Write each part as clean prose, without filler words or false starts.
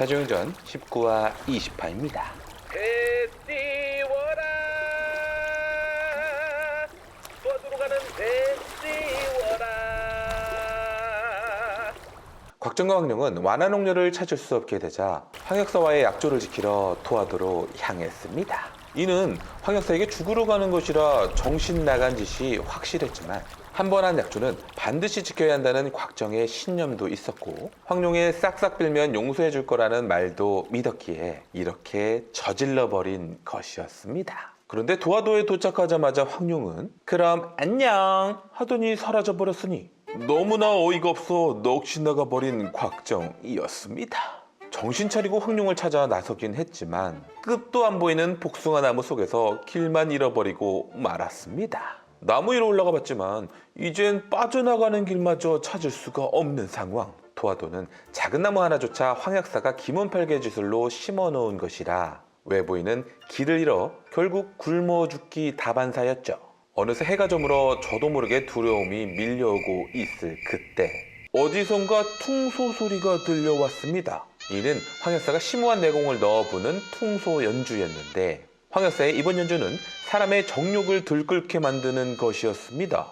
사조용전 19화 20화입니다. 배띄워라 도와주러 가는 배띄워라. 곽정과 황룡은 완화농녀를 찾을 수 없게 되자 황역사와의 약조를 지키러 토하도로 향했습니다. 이는 황역사에게 죽으러 가는 것이라 정신 나간 짓이 확실했지만 한 번 한 약조는 반드시 지켜야 한다는 곽정의 신념도 있었고 황룡의 싹싹 빌면 용서해 줄 거라는 말도 믿었기에 이렇게 저질러버린 것이었습니다. 그런데 도화도에 도착하자마자 황룡은 그럼 안녕 하더니 사라져버렸으니 너무나 어이가 없어 넋이 나가버린 곽정이었습니다. 정신 차리고 황룡을 찾아 나서긴 했지만 끝도 안 보이는 복숭아 나무 속에서 길만 잃어버리고 말았습니다. 나무 위로 올라가 봤지만 이젠 빠져나가는 길마저 찾을 수가 없는 상황. 도화도는 작은 나무 하나조차 황역사가 기문팔개 기술로 심어놓은 것이라 외부인은 길을 잃어 결국 굶어 죽기 다반사였죠. 어느새 해가 저물어 저도 모르게 두려움이 밀려오고 있을 그때 어디선가 퉁소 소리가 들려왔습니다. 이는 황역사가 심오한 내공을 넣어부는 퉁소 연주였는데 황역사의 이번 연주는 사람의 정욕을 들끓게 만드는 것이었습니다.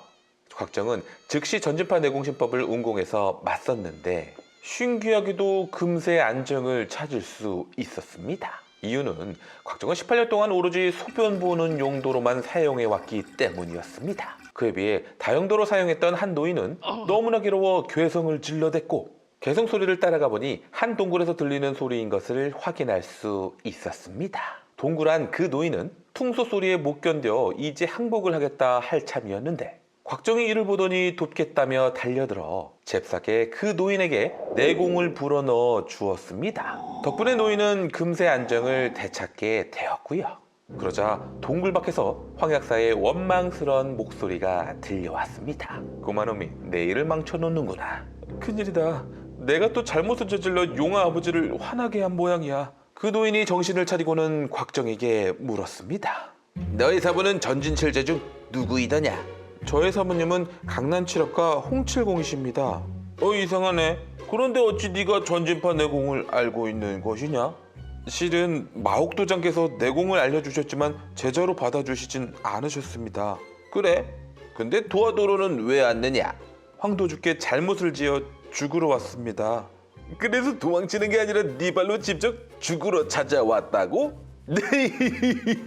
곽정은 즉시 전진파 내공신법을 운공해서 맞섰는데 신기하게도 금세 안정을 찾을 수 있었습니다. 이유는 곽정은 18년 동안 오로지 소변 보는 용도로만 사용해왔기 때문이었습니다. 그에 비해 다용도로 사용했던 한 노인은 너무나 괴로워 괴성을 질러댔고 괴성 소리를 따라가 보니 한 동굴에서 들리는 소리인 것을 확인할 수 있었습니다. 동굴한 그 노인은 퉁소 소리에 못 견뎌 이제 항복을 하겠다 할 참이었는데 곽정이 이를 보더니 돕겠다며 달려들어 잽싸게 그 노인에게 내공을 불어넣어 주었습니다. 덕분에 노인은 금세 안정을 되찾게 되었고요. 그러자 동굴 밖에서 황약사의 원망스러운 목소리가 들려왔습니다. 꼬마놈이 내 일을 망쳐놓는구나. 큰일이다. 내가 또 잘못을 저질러 용화 아버지를 화나게 한 모양이야. 그 노인이 정신을 차리고는 곽정에게 물었습니다. 너희 사부는 전진칠제 중 누구이더냐? 저의 사부님은 강난칠업가 홍칠공이십니다. 이상하네. 그런데 어찌 네가 전진파 내공을 알고 있는 것이냐? 실은 마옥도장께서 내공을 알려주셨지만 제자로 받아주시진 않으셨습니다. 그래? 근데 도화도로는 왜 왔느냐? 황도주께 잘못을 지어 죽으러 왔습니다. 그래서 도망치는 게 아니라 네 발로 직접 죽으러 찾아왔다고?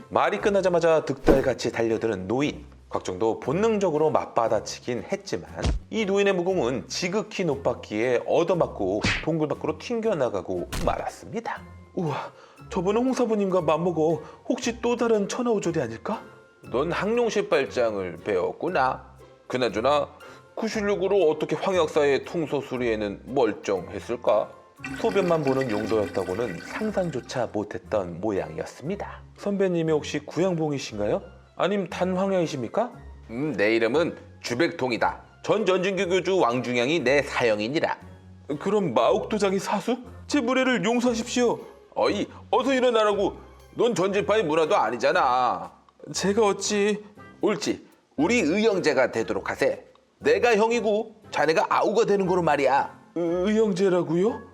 말이 끝나자마자 득달같이 달려드는 노인. 곽정도 본능적으로 맞받아치긴 했지만 이 노인의 무공은 지극히 높았기에 얻어맞고 동굴 밖으로 튕겨나가고 말았습니다. 우와, 저분은 홍사부님과 맞먹어. 혹시 또 다른 천하우절이 아닐까? 넌 항룡실 발장을 배웠구나. 그나저나 그 실력으로 어떻게 황역사의 퉁소수리에는 멀쩡했을까? 소변만 보는 용도였다고는 상상조차 못했던 모양이었습니다. 선배님이 혹시 구양봉이신가요? 아님 단황야이십니까? 내 이름은 주백통이다. 전 전진교 교주 왕중양이 내 사형이니라. 그럼 마옥도장이 사수? 제 무례를 용서하십시오. 어서 일어나라고. 넌 전진파의 문화도 아니잖아. 제가 어찌... 옳지. 우리 의형제가 되도록 하세. 내가 형이고 자네가 아우가 되는 거로 말이야. 의형제라고요?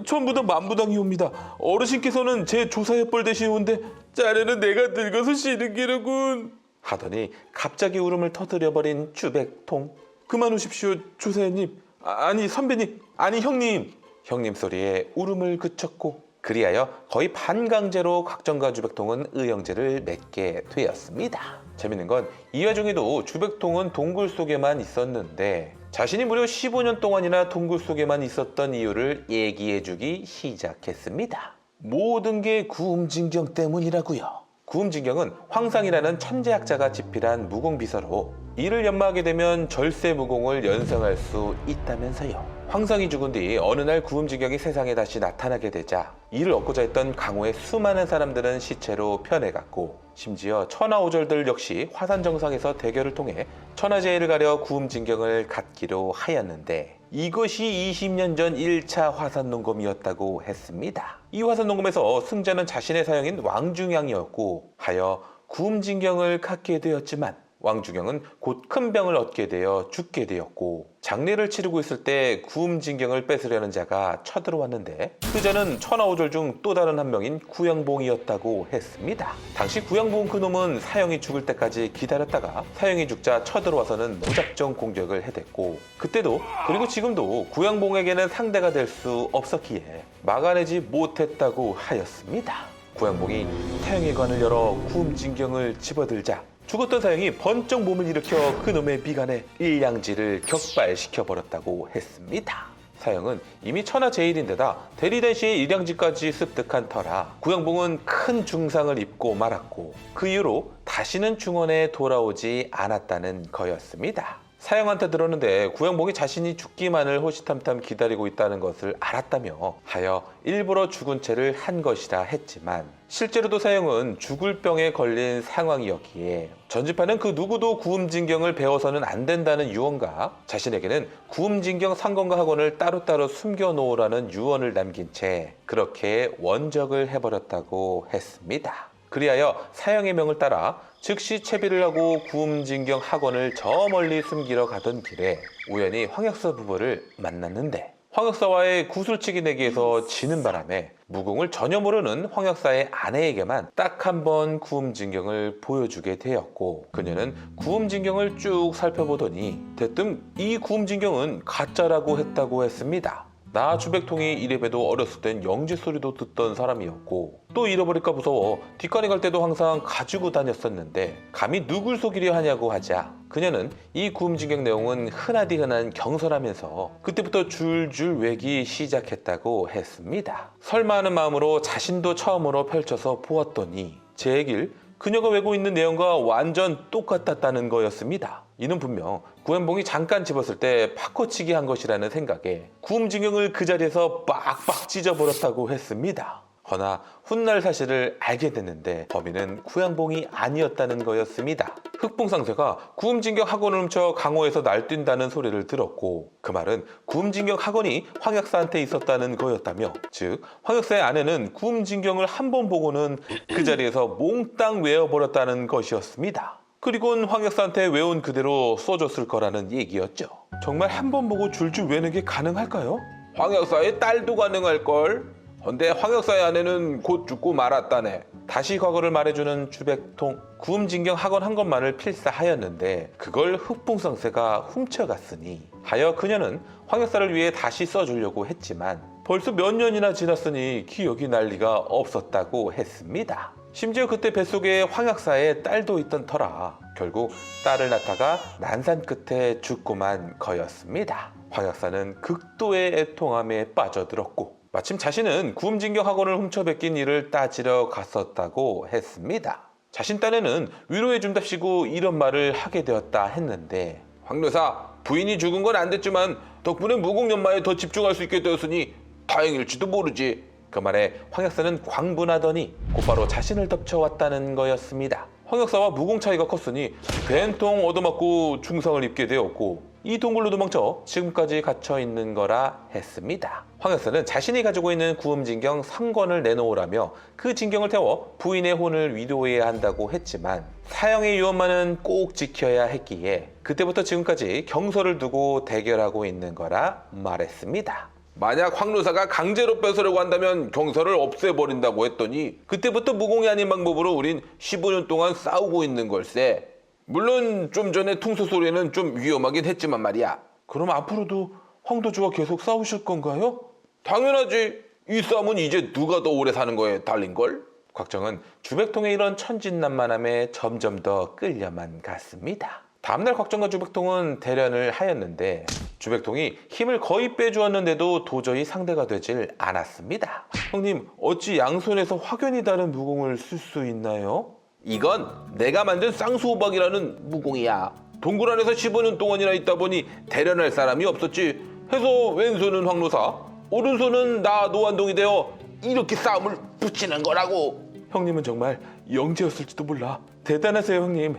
처음부터 만부당이옵니다. 어르신께서는 제 조사협벌 되시는데 자네는 내가 늙어서 쉬는 기로군 하더니 갑자기 울음을 터뜨려버린 주백통. 그만 오십시오 조사님. 아니 선배님. 아니 형님. 형님 소리에 울음을 그쳤고 그리하여 거의 반강제로 곽정과 주백통은 의형제를 맺게 되었습니다. 재밌는 건 이 와중에도 주백통은 동굴 속에만 있었는데 자신이 무려 15년 동안이나 동굴 속에만 있었던 이유를 얘기해주기 시작했습니다. 모든 게 구음진경 때문이라고요. 구음진경은 황상이라는 천재학자가 집필한 무공비서로 이를 연마하게 되면 절세 무공을 연성할 수 있다면서요. 황상이 죽은 뒤 어느 날 구음진경이 세상에 다시 나타나게 되자 이를 얻고자 했던 강호의 수많은 사람들은 시체로 변해갔고 심지어 천하오절들 역시 화산정상에서 대결을 통해 천하제일을 가려 구음진경을 갖기로 하였는데 이것이 20년 전 1차 화산농검이었다고 했습니다. 이 화산농검에서 승자는 자신의 사형인 왕중양이었고 하여 구음진경을 갖게 되었지만 왕주경은 곧 큰 병을 얻게 되어 죽게 되었고, 장례를 치르고 있을 때 구음진경을 뺏으려는 자가 쳐들어왔는데 그 자는 천하오절 중 또 다른 한 명인 구양봉이었다고 했습니다. 당시 구양봉 그놈은 사형이 죽을 때까지 기다렸다가 사형이 죽자 쳐들어와서는 무작정 공격을 해댔고, 그때도 그리고 지금도 구양봉에게는 상대가 될 수 없었기에 막아내지 못했다고 하였습니다. 구양봉이 사형의 관을 열어 구음진경을 집어들자 죽었던 사형이 번쩍 몸을 일으켜 그놈의 미간에 일량지를 격발시켜버렸다고 했습니다. 사형은 이미 천하제일인데다 대리된 시에 일량지까지 습득한 터라 구양봉은 큰 중상을 입고 말았고, 그 이후로 다시는 중원에 돌아오지 않았다는 거였습니다. 사형한테 들었는데 구양봉이 자신이 죽기만을 호시탐탐 기다리고 있다는 것을 알았다며 하여 일부러 죽은 채를 한 것이라 했지만, 실제로도 사형은 죽을 병에 걸린 상황이었기에 전집하는 그 누구도 구음진경을 배워서는 안 된다는 유언과 자신에게는 구음진경 상권과 학원을 따로따로 숨겨놓으라는 유언을 남긴 채 그렇게 원적을 해버렸다고 했습니다. 그리하여 사형의 명을 따라 즉시 채비를 하고 구음진경 학원을 저 멀리 숨기러 가던 길에 우연히 황역사 부부를 만났는데, 황역사와의 구슬치기 내기에서 지는 바람에 무공을 전혀 모르는 황역사의 아내에게만 딱 한 번 구음진경을 보여주게 되었고, 그녀는 구음진경을 쭉 살펴보더니 대뜸 이 구음진경은 가짜라고 했다고 했습니다. 나 주백통이 이래봬도 어렸을 땐 영지 소리도 듣던 사람이었고, 또 잃어버릴까 무서워 뒷간에 갈 때도 항상 가지고 다녔었는데 감히 누굴 속이려 하냐고 하자 그녀는 이 구음진경 내용은 흔하디 흔한 경서라면서 그때부터 줄줄 외기 시작했다고 했습니다. 설마 하는 마음으로 자신도 처음으로 펼쳐서 보았더니 제 얘길 그녀가 외고 있는 내용과 완전 똑같았다는 거였습니다. 이는 분명 구양봉이 잠깐 집었을 때 바코치기 한 것이라는 생각에 구음진경을 그 자리에서 빡빡 찢어버렸다고 했습니다. 허나 훗날 사실을 알게 됐는데 범인은 구양봉이 아니었다는 거였습니다. 흑봉상쇠가 구음진경 학원을 훔쳐 강호에서 날뛴다는 소리를 들었고, 그 말은 구음진경 학원이 황역사한테 있었다는 거였다며, 즉 황역사의 아내는 구음진경을 한 번 보고는 그 자리에서 몽땅 외워버렸다는 것이었습니다. 그리고는 황역사한테 외운 그대로 써줬을 거라는 얘기였죠. 정말 한 번 보고 줄줄 외는 게 가능할까요? 황역사의 딸도 가능할걸? 헌데 황역사의 아내는 곧 죽고 말았다네. 다시 과거를 말해주는 주백통. 구음진경 학원 한 것만을 필사하였는데 그걸 흑봉상쇠가 훔쳐갔으니 하여 그녀는 황역사를 위해 다시 써주려고 했지만 벌써 몇 년이나 지났으니 기억이 날 리가 없었다고 했습니다. 심지어 그때 뱃속에 황역사의 딸도 있던 터라 결국 딸을 낳다가 난산 끝에 죽고만 거였습니다. 황역사는 극도의 애통함에 빠져들었고, 마침 자신은 구음진경 학원을 훔쳐 뺏긴 일을 따지러 갔었다고 했습니다. 자신 딴에는 위로해준답시고 이런 말을 하게 되었다 했는데, 황여사, 부인이 죽은 건 안 됐지만 덕분에 무공연마에 더 집중할 수 있게 되었으니 다행일지도 모르지. 그 말에 황역사는 광분하더니 곧바로 자신을 덮쳐왔다는 거였습니다. 황역사와 무공 차이가 컸으니 된통 얻어맞고 중상을 입게 되었고, 이 동굴로 도망쳐 지금까지 갇혀 있는 거라 했습니다. 황역사는 자신이 가지고 있는 구음진경 상권을 내놓으라며 그 진경을 태워 부인의 혼을 위로해야 한다고 했지만 사형의 유언만은 꼭 지켜야 했기에 그때부터 지금까지 경서를 두고 대결하고 있는 거라 말했습니다. 만약 황루사가 강제로 뺏으려고 한다면 경서를 없애버린다고 했더니 그때부터 무공이 아닌 방법으로 우린 15년 동안 싸우고 있는 걸세. 물론 좀 전에 퉁소 소리는 좀 위험하긴 했지만 말이야. 그럼 앞으로도 황도주와 계속 싸우실 건가요? 당연하지. 이 싸움은 이제 누가 더 오래 사는 거에 달린걸? 곽정은 주백통의 이런 천진난만함에 점점 더 끌려만 갔습니다. 다음날 곽정과 주백통은 대련을 하였는데 주백통이 힘을 거의 빼주었는데도 도저히 상대가 되질 않았습니다. 형님, 어찌 양손에서 확연히 다른 무공을 쓸 수 있나요? 이건 내가 만든 쌍수호박이라는 무공이야. 동굴 안에서 15년 동안이나 있다 보니 대련할 사람이 없었지. 해서 왼손은 황로사, 오른손은 나 노안동이 되어 이렇게 싸움을 붙이는 거라고. 형님은 정말 영재였을지도 몰라. 대단하세요, 형님.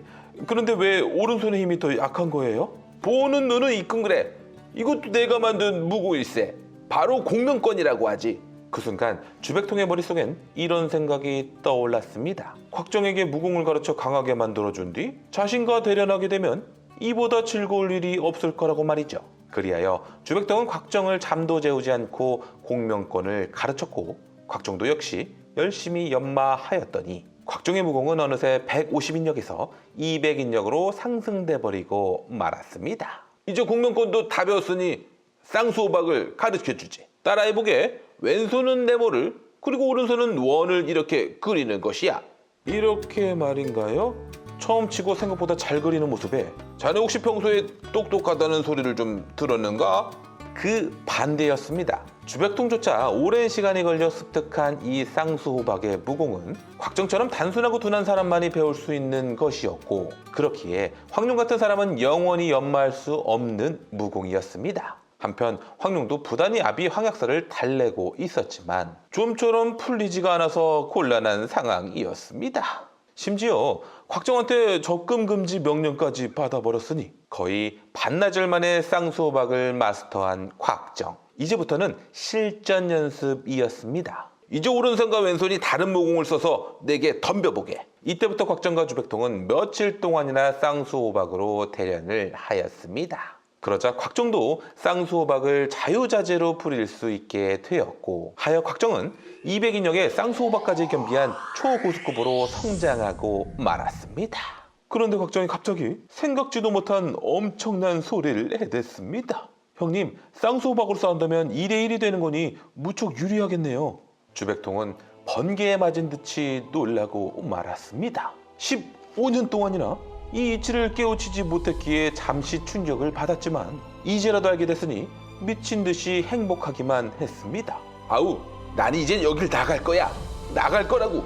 그런데 왜 오른손의 힘이 더 약한 거예요? 보는 눈은 이끈 그래. 이것도 내가 만든 무고일세. 바로 공명권이라고 하지. 그 순간 주백통의 머릿속엔 이런 생각이 떠올랐습니다. 곽정에게 무공을 가르쳐 강하게 만들어준 뒤 자신과 대련하게 되면 이보다 즐거울 일이 없을 거라고 말이죠. 그리하여 주백통은 곽정을 잠도 재우지 않고 공명권을 가르쳤고 곽정도 역시 열심히 연마하였더니 곽정의 무공은 어느새 150인력에서 200인력으로 상승돼 버리고 말았습니다. 이제 공명권도 다 배웠으니 쌍수호박을 가르쳐주지. 따라해보게. 왼손은 네모를 그리고 오른손은 원을 이렇게 그리는 것이야. 이렇게 말인가요? 처음 치고 생각보다 잘 그리는 모습에 자네 혹시 평소에 똑똑하다는 소리를 좀 들었는가? 그 반대였습니다. 주백통조차 오랜 시간이 걸려 습득한 이 쌍수호박의 무공은 곽정처럼 단순하고 둔한 사람만이 배울 수 있는 것이었고 그렇기에 황룡 같은 사람은 영원히 연마할 수 없는 무공이었습니다. 한편 황룡도 부단히 아비 황약사를 달래고 있었지만 좀처럼 풀리지가 않아서 곤란한 상황이었습니다. 심지어 곽정한테 접근 금지 명령까지 받아버렸으니 거의 반나절 만에 쌍수호박을 마스터한 곽정. 이제부터는 실전 연습이었습니다. 이제 오른손과 왼손이 다른 무공을 써서 내게 덤벼보게. 이때부터 곽정과 주백통은 며칠 동안이나 쌍수호박으로 대련을 하였습니다. 그러자 곽정도 쌍수호박을 자유자재로 부릴 수 있게 되었고 하여 곽정은 200인력의 쌍수호박까지 겸비한 초고수급으로 성장하고 말았습니다. 그런데 곽정이 갑자기 생각지도 못한 엄청난 소리를 해댔습니다. 형님, 쌍수호박으로 싸운다면 2대1이 되는 거니 무척 유리하겠네요. 주백통은 번개에 맞은 듯이 놀라고 말았습니다. 15년 동안이나 이 이치를 깨우치지 못했기에 잠시 충격을 받았지만 이제라도 알게 됐으니 미친 듯이 행복하기만 했습니다. 아우, 난 이젠 여길 나갈 거야. 나갈 거라고.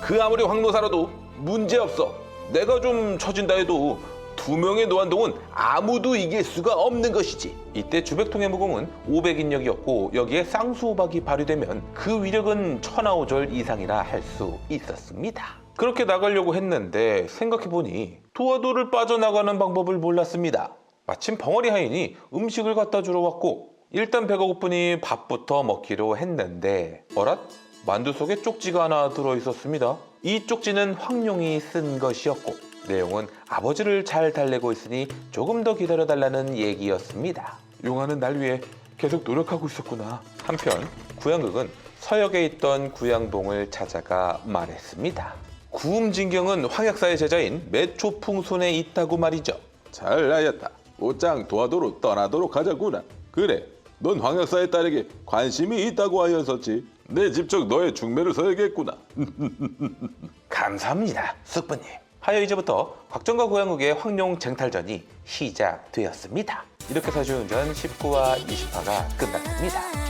그 아무리 황노사라도 문제없어. 내가 좀 처진다 해도 2명의 노안동은 아무도 이길 수가 없는 것이지. 이때 주백통의 무공은 500인력이었고 여기에 쌍수호박이 발휘되면 그 위력은 천하오절 이상이라 할 수 있었습니다. 그렇게 나가려고 했는데 생각해보니 도화도를 빠져나가는 방법을 몰랐습니다. 마침 벙어리 하인이 음식을 갖다 주러 왔고 일단 배가 고프니 밥부터 먹기로 했는데 어랏? 만두 속에 쪽지가 하나 들어있었습니다. 이 쪽지는 황룡이 쓴 것이었고 내용은 아버지를 잘 달래고 있으니 조금 더 기다려달라는 얘기였습니다. 용화는 날 위해 계속 노력하고 있었구나. 한편 구양극은 서역에 있던 구양봉을 찾아가 말했습니다. 구음진경은 황약사의 제자인 매초풍 손에 있다고 말이죠. 잘하였다. 옷장 도화도로 떠나도록 하자구나. 그래, 넌 황약사의 딸에게 관심이 있다고 하였었지. 내 집적 너의 중매를 서야겠구나. 감사합니다, 숙부님. 하여 이제부터 곽정과 구양국의 황룡 쟁탈전이 시작되었습니다. 이렇게 사주운전 19화 20화가 끝났습니다.